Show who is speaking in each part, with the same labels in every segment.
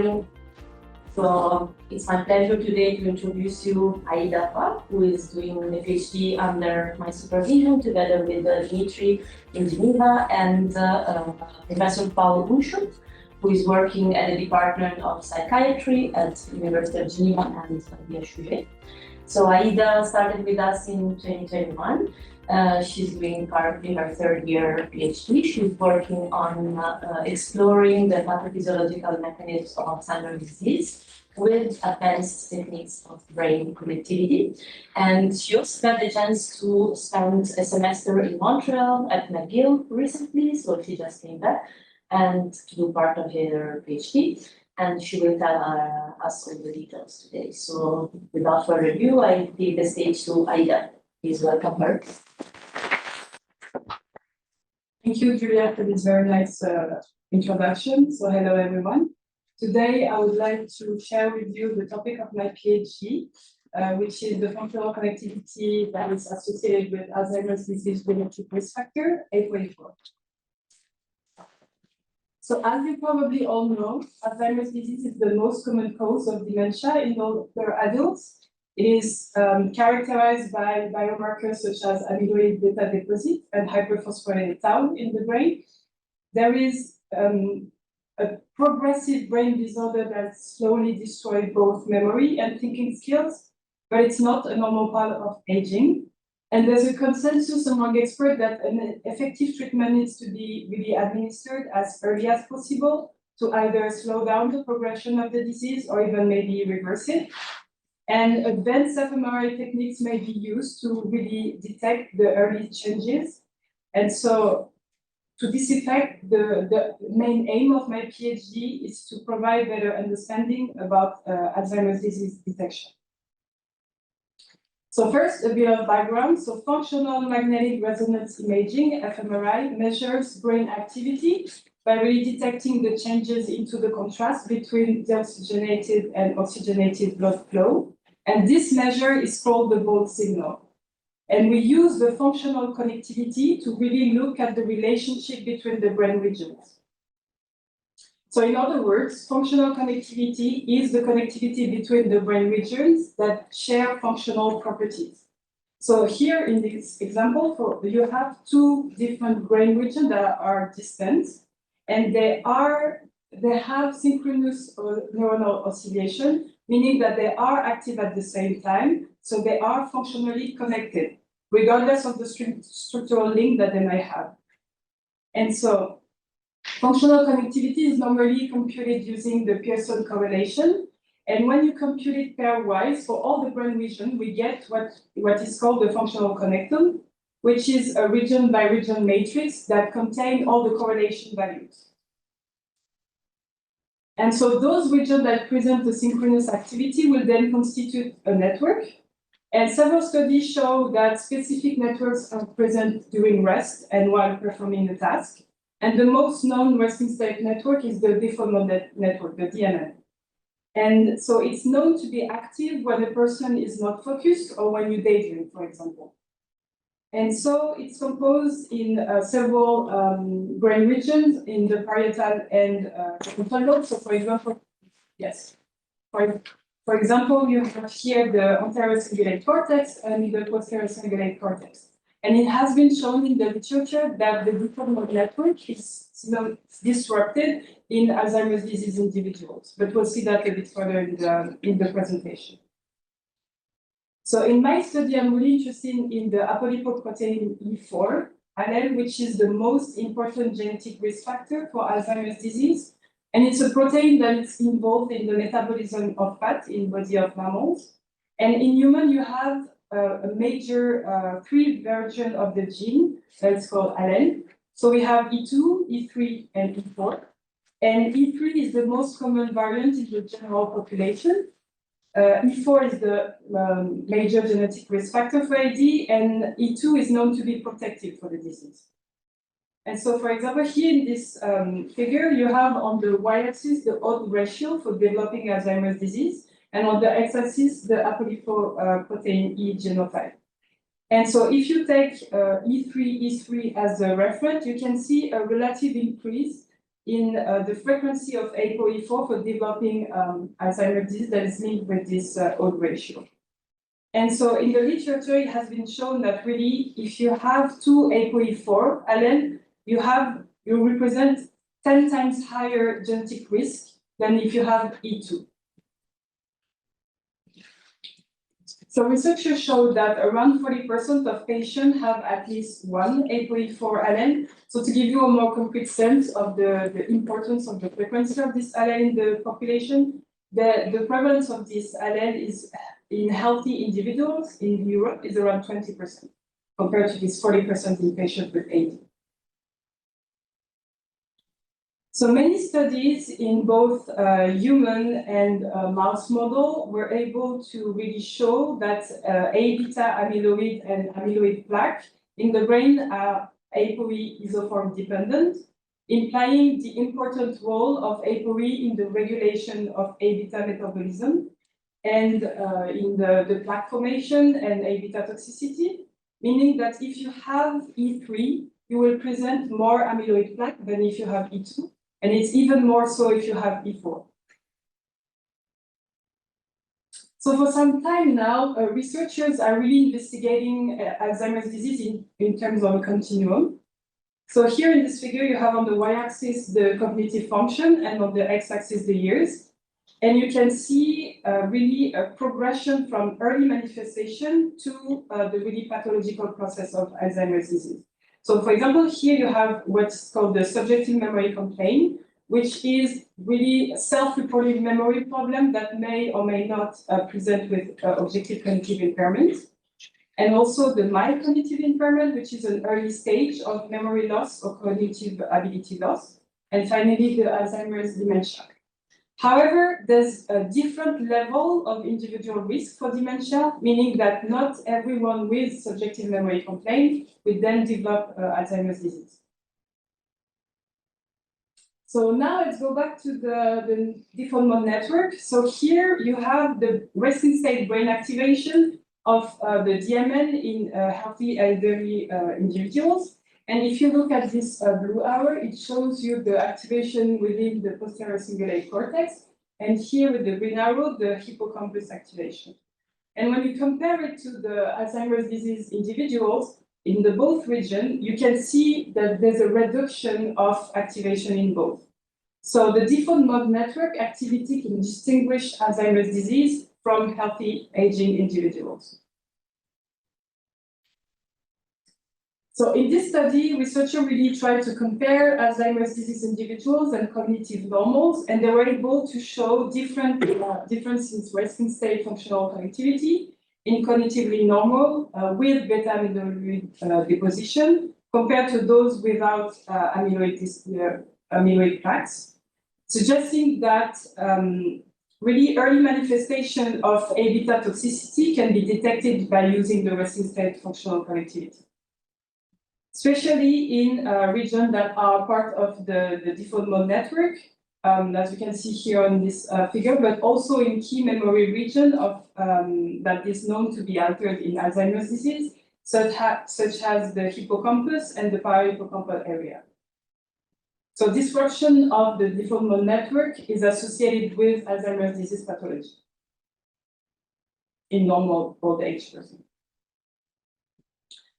Speaker 1: morning. So it's my pleasure today to introduce you Aïda Fall, who is doing a PhD under my supervision together with Dimitri in Geneva, and Professor Paul Unschuld, who is working at the Department of Psychiatry at the University of Geneva and the So Aïda started with us in 2021. She's doing currently her third year PhD. She's working on exploring the pathophysiological mechanisms of Alzheimer's disease with advanced techniques of brain connectivity. And she also got the chance to spend a semester in Montreal at McGill recently, so she just came back and to do part of her PhD. And she will tell us all the details today. So without further ado, I give the stage to Aïda. Please welcome her.
Speaker 2: Thank you, Julia, for this very nice introduction. So hello, everyone. Today, I would like to share with you the topic of my PhD, which is the functional connectivity that is associated with Alzheimer's disease genetic risk factor, A24. So as you probably all know, Alzheimer's disease is the most common cause of dementia in older adults. It is characterized by biomarkers such as amyloid beta deposit and hyperphosphorylated tau in the brain. There is a progressive brain disorder that slowly destroys both memory and thinking skills, but it's not a normal part of aging. And there's a consensus among experts that an effective treatment needs to be really administered as early as possible to either slow down the progression of the disease or even maybe reverse it. And advanced fMRI techniques may be used to really detect the early changes. And so to this effect, the main aim of my PhD is to provide better understanding about Alzheimer's disease detection. So first, a bit of background. So functional magnetic resonance imaging, fMRI, measures brain activity by really detecting the changes into the contrast between deoxygenated and oxygenated blood flow. And this measure is called the Bolt signal. And we use the functional connectivity to really look at the relationship between the brain regions. So in other words, functional connectivity is the connectivity between the brain regions that share functional properties. So here in this example, you have two different brain regions that are distant, and they have synchronous neuronal oscillation, meaning that they are active at the same time, so they are functionally connected, regardless of the structural link that they may have. And so functional connectivity is normally computed using the Pearson correlation. And when you compute it pairwise for all the brain regions, we get what is called the functional connectome, which is a region by region matrix that contains all the correlation values. And so those regions that present the synchronous activity will then constitute a network. And several studies show that specific networks are present during rest and while performing the task. And the most known resting state network is the default mode network, the DMN. And so it's known to be active when a person is not focused or when you daydream, for example. And so it's composed in several brain regions in the parietal and frontal lobe. So for example, yes, for example, you have here the anterior cingulate cortex and the posterior cingulate cortex. And it has been shown in the literature that the default mode network is disrupted in Alzheimer's disease individuals. But we'll see that a bit further in the presentation. So in my study, I'm really interested in the apolipoprotein E4 allele, which is the most important genetic risk factor for Alzheimer's disease. And it's a protein that is involved in the metabolism of fat in the body of mammals. And in human, you have a major three version of the gene that's called allele. So we have E2, E3, and E4. And E3 is the most common variant in the general population. E4 is the major genetic risk factor for AD, and E2 is known to be protective for the disease. And so, for example, here in this figure, you have on the y-axis the odds ratio for developing Alzheimer's disease, and on the x-axis the apolipoprotein E genotype. And so, if you take E3, E3 as a reference, you can see a relative increase in the frequency of ApoE4 for developing Alzheimer's disease that is linked with this odd ratio. And so in the literature, it has been shown that really, if you have two ApoE4 allele, you represent 10 times higher genetic risk than if you have E2. So researchers showed that around 40% of patients have at least one ApoE4 allele. So to give you a more concrete sense of the importance of the frequency of this allele in the population, the prevalence of this allele is in healthy individuals in Europe is around 20%, compared to this 40% in patients with AD. So many studies in both human and mouse model were able to really show that A-beta amyloid and amyloid plaque in the brain are ApoE isoform dependent, implying the important role of ApoE in the regulation of A-beta metabolism and in the plaque formation and A-beta toxicity, meaning that if you have E3, you will present more amyloid plaque than if you have E2. And it's even more so if you have E4. So for some time now, researchers are really investigating Alzheimer's disease in terms of a continuum. So here in this figure, you have on the y-axis the cognitive function and on the x-axis the years. And you can see really a progression from early manifestation to the really pathological process of Alzheimer's disease. So for example, here you have what's called the subjective memory complaint, which is really a self-reported memory problem that may or may not present with objective cognitive impairment. And also the mild cognitive impairment, which is an early stage of memory loss or cognitive ability loss. And finally, the Alzheimer's dementia. However, there's a different level of individual risk for dementia, meaning that not everyone with subjective memory complaint will then develop Alzheimer's disease. So now let's go back to the default mode network. So here you have the resting state brain activation of the DMN in healthy elderly individuals. And if you look at this blue arrow, it shows you the activation within the posterior cingulate cortex. And here with the green arrow, the hippocampus activation. And when you compare it to the Alzheimer's disease individuals in the both region, you can see that there's a reduction of activation in both. So the default mode network activity can distinguish Alzheimer's disease from healthy aging individuals. So in this study, researchers really tried to compare Alzheimer's disease individuals and cognitive normals, and they were able to show different differences in resting state functional connectivity in cognitively normal with beta amyloid deposition compared to those without amyloid plaques, suggesting that really early manifestation of A-beta toxicity can be detected by using the resting state functional connectivity, especially in regions that are part of the default mode network, as you can see here on this figure, but also in key memory region of that is known to be altered in Alzheimer's disease, such as the hippocampus and the parahippocampal area. So disruption of the default mode network is associated with Alzheimer's disease pathology in normal old age person.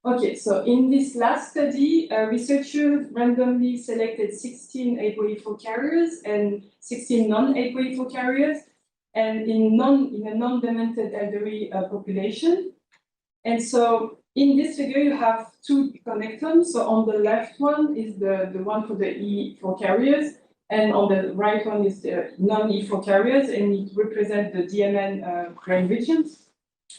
Speaker 2: Okay, so in this last study, researchers randomly selected 16 ApoE4 carriers and 16 non-ApoE4 carriers, and in a non-demented elderly population. And so in this figure, you have two connectomes. So on the left one is the one for the E4 carriers, and on the right one is the non-E4 carriers, and it represents the DMN brain regions.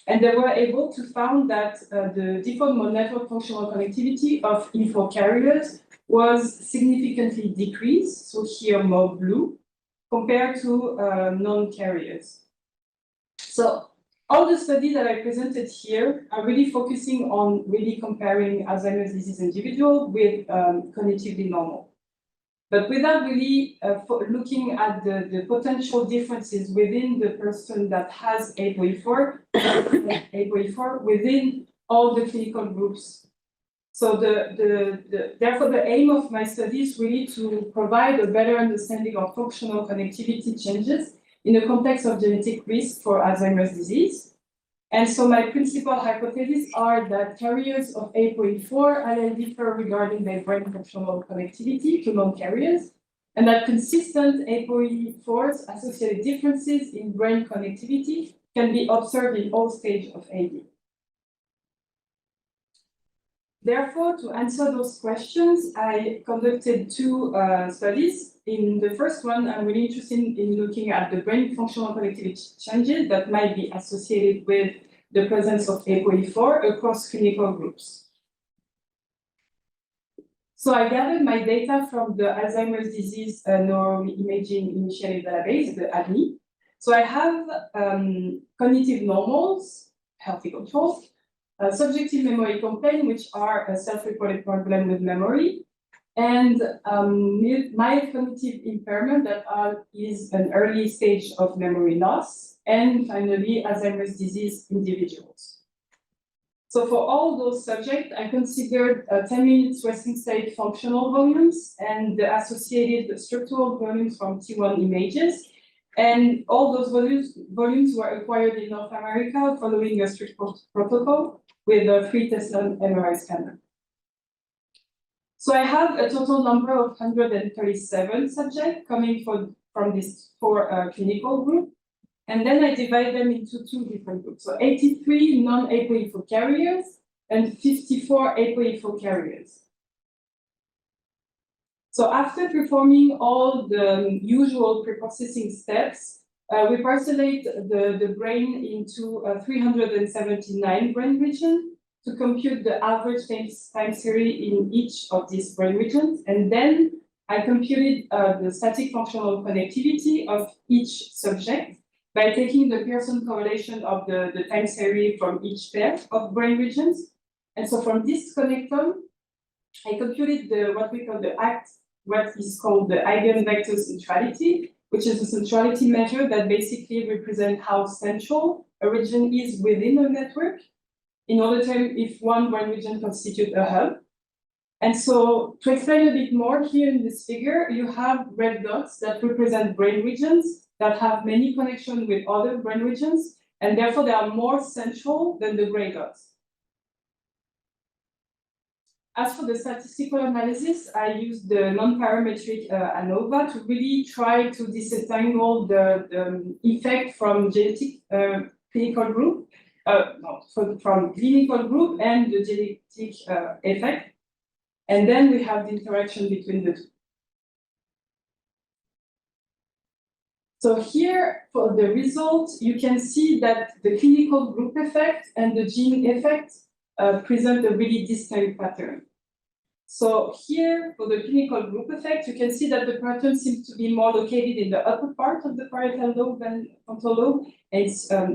Speaker 2: And they were able to find that the default mode network functional connectivity of E4 carriers was significantly decreased, so here more blue, compared to non-carriers. So all the studies that I presented here are really focusing on really comparing Alzheimer's disease individual with cognitively normal. But without really looking at the potential differences within the person that has ApoE4 within all the clinical groups So therefore, the aim of my study is really to provide a better understanding of functional connectivity changes in the context of genetic risk for Alzheimer's disease. And so my principal hypotheses are that carriers of APOE4 allele differ regarding their brain functional connectivity to non-carriers, and that consistent APOE4s associated differences in brain connectivity can be observed in all stages of AD. Therefore, to answer those questions, I conducted two studies. In the first one, I'm really interested in looking at the brain functional connectivity changes that might be associated with the presence of APOE4 across clinical groups. So I gathered my data from the Alzheimer's Disease Neuroimaging Initiative Database, the ADNI. So I have cognitive normals, healthy controls, subjective memory complaint, which are a self-reported problem with memory, and mild cognitive impairment that is an early stage of memory loss, and finally, Alzheimer's disease individuals. So for all those subjects, I considered 10 minutes resting state functional volumes and the associated structural volumes from T1 images. And all those volumes were acquired in North America following a strict protocol with a 3 Tesla MRI scanner. So I have a total number of 137 subjects coming from this 4 clinical group. And then I divide them into 2 different groups. So 83 non-APOE4 carriers and 54 APOE4 carriers. So after performing all the usual preprocessing steps, we parcellate the brain into 379 brain regions to compute the average time series in each of these brain regions. And then I computed the static functional connectivity of each subject by taking the Pearson correlation of the time series from each pair of brain regions. And so from this connectome, I computed what is called the eigenvector centrality, which is a centrality measure that basically represents how central a region is within a network in order to tell if one brain region constitutes a hub. And so to explain a bit more here in this figure, you have red dots that represent brain regions that have many connections with other brain regions, and therefore they are more central than the gray dots. As for the statistical analysis, I used the non-parametric ANOVA to really try to disentangle the effect from genetic clinical group, from clinical group and the genetic effect. And then we have the interaction between the two. So here, for the results, you can see that the clinical group effect and the gene effect present a really distinct pattern. So here, for the clinical group effect, you can see that the pattern seems to be more located in the upper part of the parietal lobe than frontal lobe. And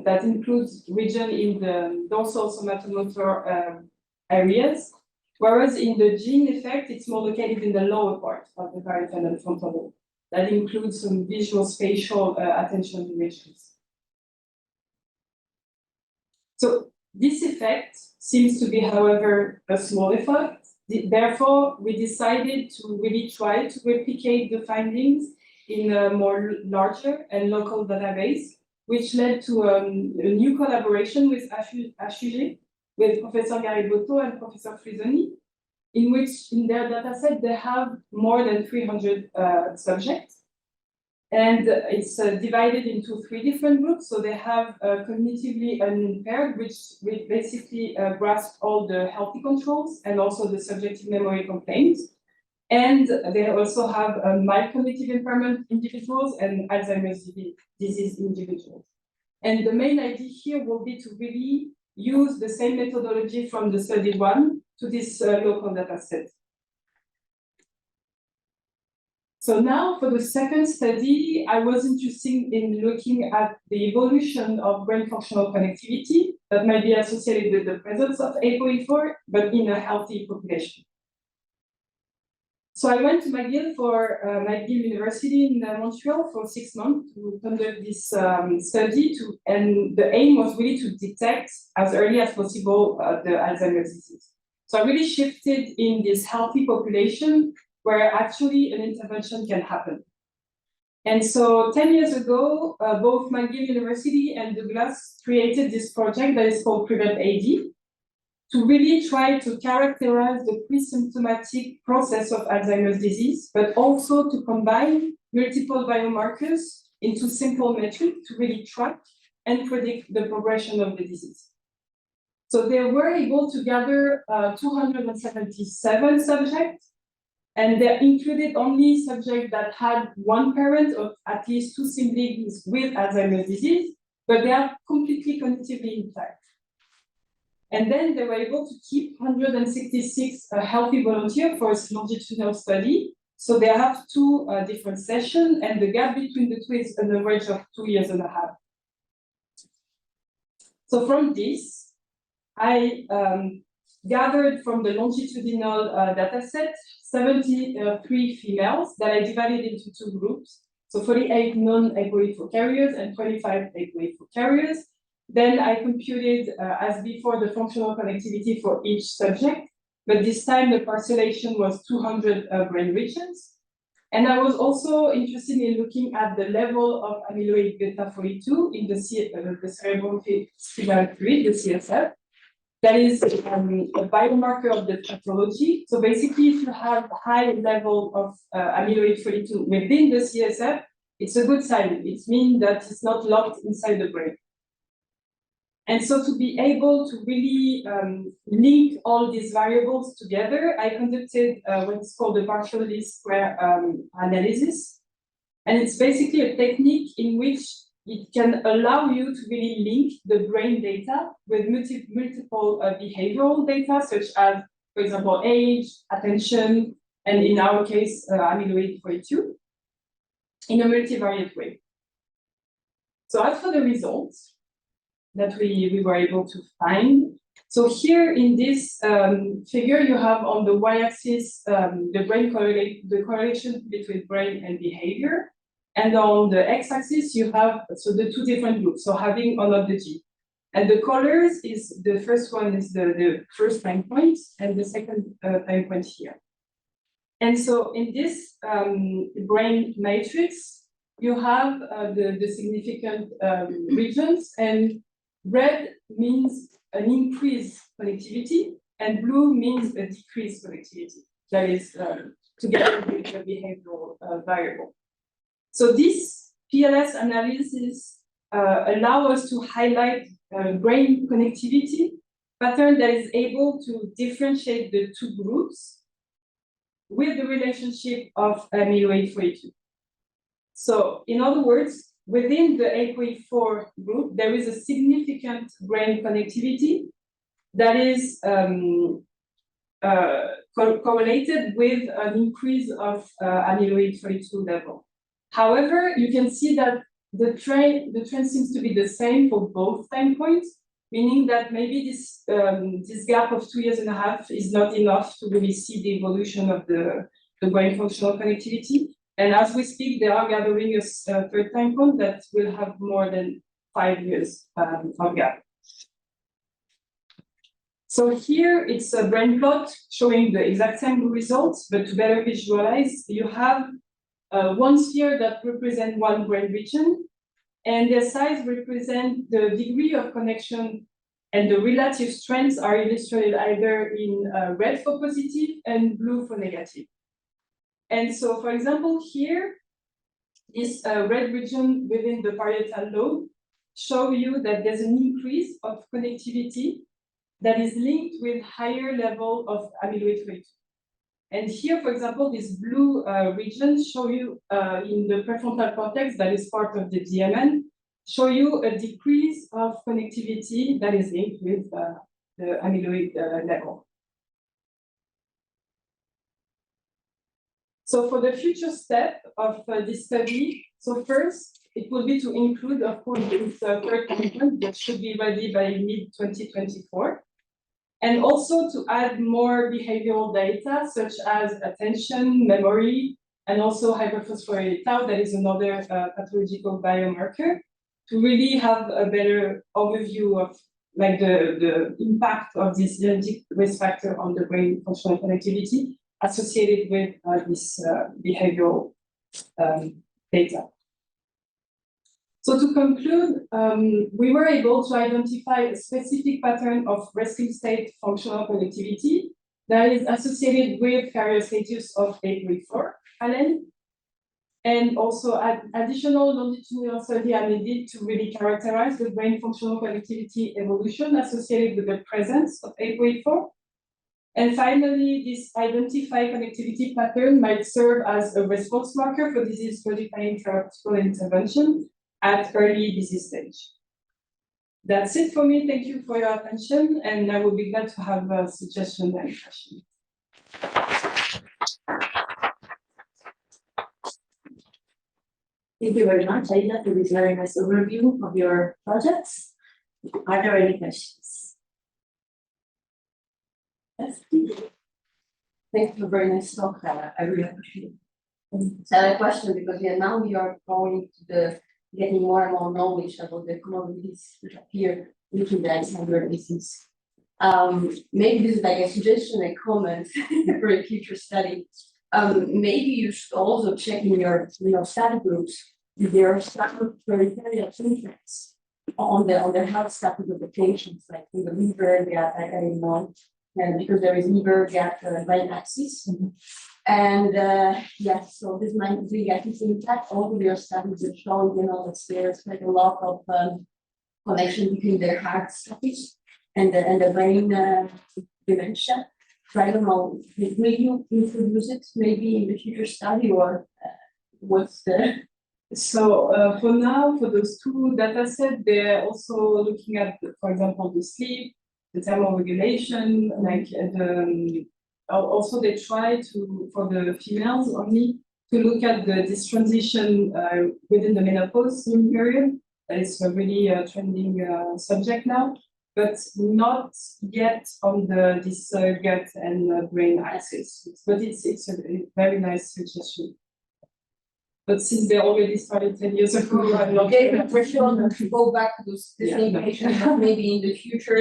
Speaker 2: that includes region in the dorsal somatomotor areas, whereas in the gene effect, it's more located in the lower part of the parietal and frontal lobe. That includes some visual spatial attention regions. So this effect seems to be, however, a small effect. Therefore, we decided to really try to replicate the findings in a more larger and local database, which led to a new collaboration with HUG, with Professor Garibotto and Professor Frisoni, in which in their dataset they have more than 300 subjects. And it's divided into 3 different groups. So they have cognitively unimpaired, which basically grasp all the healthy controls and also the subjective memory complaints. And they also have mild cognitive impairment individuals and Alzheimer's disease individuals. And the main idea here will be to really use the same methodology from the study 1 to this local data set. So now for the second study, I was interested in looking at the evolution of brain functional connectivity that might be associated with the presence of APOE4, but in a healthy population. So I went to McGill University in Montreal for 6 months to conduct this study, and the aim was really to detect as early as possible the Alzheimer's disease. So I really shifted in this healthy population where actually an intervention can happen. And so 10 years ago, both McGill University and Douglas created this project that is called Prevent AD to really try to characterize the pre-symptomatic process of Alzheimer's disease, but also to combine multiple biomarkers into simple metrics to really track and predict the progression of the disease. So they were able to gather 277 subjects, and they included only subjects that had one parent or at least two siblings with Alzheimer's disease, but they are completely cognitively intact. And then they were able to keep 166 healthy volunteers for a longitudinal study. So they have two different sessions, and the gap between the two is an average of 2.5 years. So from this, I gathered from the longitudinal data set 73 females that I divided into two groups. So 48 non-APOE4 carriers and 25 APOE4 carriers. Then I computed, as before, the functional connectivity for each subject, but this time the parcellation was 200 brain regions. And I was also interested in looking at the level of amyloid beta 42 in the cerebral spinal fluid, the CSF. That is a biomarker of the pathology. So basically, if you have a high level of amyloid 42 within the CSF, it's a good sign. It means that it's not locked inside the brain. And so to be able to really link all these variables together, I conducted what's called the partial least square analysis. And it's basically a technique in which it can allow you to really link the brain data with multiple behavioral data, such as, for example, age, attention, and in our case, amyloid 42, in a multivariate way. So as for the results that we were able to find, so here in this figure, you have on the y-axis the correlation between brain and behavior. And on the x-axis, you have the two different groups, so having all of the G. And the colors is the first one is the first time point, and the second time point here. And so in this brain matrix, you have the significant regions, and red means an increased connectivity, and blue means a decreased connectivity. That is together with the behavioral variable. So this PLS analysis allow us to highlight brain connectivity pattern that is able to differentiate the two groups with the relationship of amyloid 42. So in other words, within the APOE4 group, there is a significant brain connectivity that is correlated with an increase of amyloid 42 level. However, you can see that the trend seems to be the same for both time points, meaning that maybe this gap of 2.5 years is not enough to really see the evolution of the brain functional connectivity. And as we speak, they are gathering a third time point that will have more than 5 years of gap. So here it's a brain plot showing the exact same results, but to better visualize, you have one sphere that represents one brain region, and their size represents the degree of connection, and the relative strengths are illustrated either in red for positive and blue for negative. And so, for example, here, this red region within the parietal lobe show you that there's an increase of connectivity that is linked with higher level of amyloid 42. And here, for example, this blue region show you in the prefrontal cortex that is part of the DMN, show you a decrease of connectivity that is linked with the amyloid level. So for the future step of this study, so first, it will be to include, of course, this third component that should be ready by mid-2024. And also to add more behavioral data, such as attention, memory, and also hyperphosphorylated tau, that is another pathological biomarker, to really have a better overview of like the impact of this genetic risk factor on the brain functional connectivity associated with this behavioral data. So to conclude, we were able to identify a specific pattern of resting state functional connectivity that is associated with carrier status of APOE4 allele. And also additional longitudinal study are needed to really characterize the brain functional connectivity evolution associated with the presence of APOE4. And finally, this identified connectivity pattern might serve as a response marker for disease-modifying therapeutical intervention at early disease stage. That's it for me. Thank you for your attention, and I will be glad to have suggestions and questions.
Speaker 1: Thank you very much, Aïda, for this very nice overview of your projects. Are there any questions? Yes, please.
Speaker 3: Thank you for a very nice talk. I really appreciate it. So I have a question because now we are going to getting more and more knowledge about the comorbidities that appear within the Alzheimer disease. Maybe this is like a suggestion, a comment for a future study. Maybe you should also check in your study groups if there are some peripheral symptoms on the health status of the patients, like in the liver, I don't know, because there is liver gut brain axis. And so this might really get its impact. All of your studies are showing, that there's like a lot of connection between the heart stoppage and the brain dementia. So I don't know, will you introduce it maybe in the future study, or what's the?
Speaker 2: So for now, for those two data sets, they're also looking at, for example, the sleep, the thermoregulation, like also they try to, for the females only, to look at this transition within the menopause period. That is a really trending subject now, but not yet on this gut and brain axis. But it's a very nice suggestion. But since they already started 10 years ago, I'm not
Speaker 3: but for sure to go back to the same patient, but maybe in the future,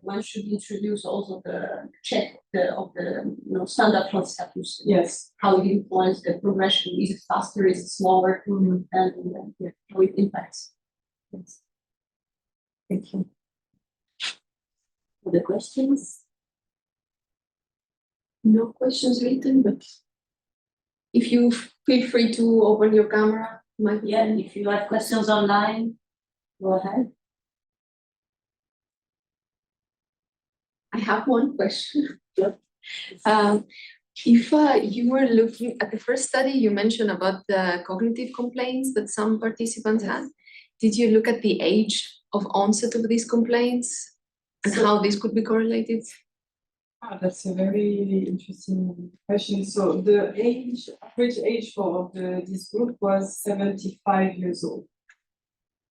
Speaker 3: one should introduce also the check of the standard health status.
Speaker 2: Yes.
Speaker 3: How it influences the progression. Is it faster? Is it slower? And how it impacts. Yes.
Speaker 1: Thank you. Other questions?
Speaker 3: No questions written, but if you feel free to open your camera.
Speaker 1: If you have questions online, go ahead.
Speaker 3: I have one question. If you were looking at the first study, you mentioned about the cognitive complaints that some participants had. Did you look at the age of onset of these complaints and how this could be correlated?
Speaker 2: That's a very interesting question. So the average age for this group was 75 years old.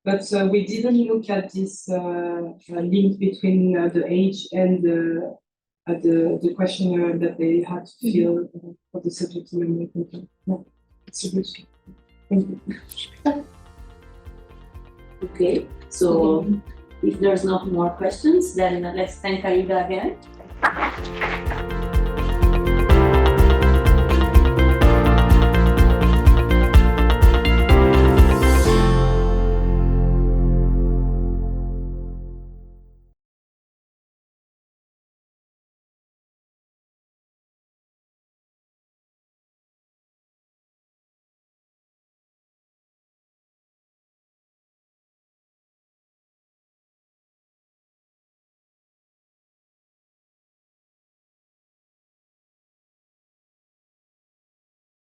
Speaker 2: But we didn't look at this link between the age and the questionnaire that they had to fill for the subject. No, it's a good. Thank you.
Speaker 1: Okay, so if there's not more questions, then let's thank Aïda again.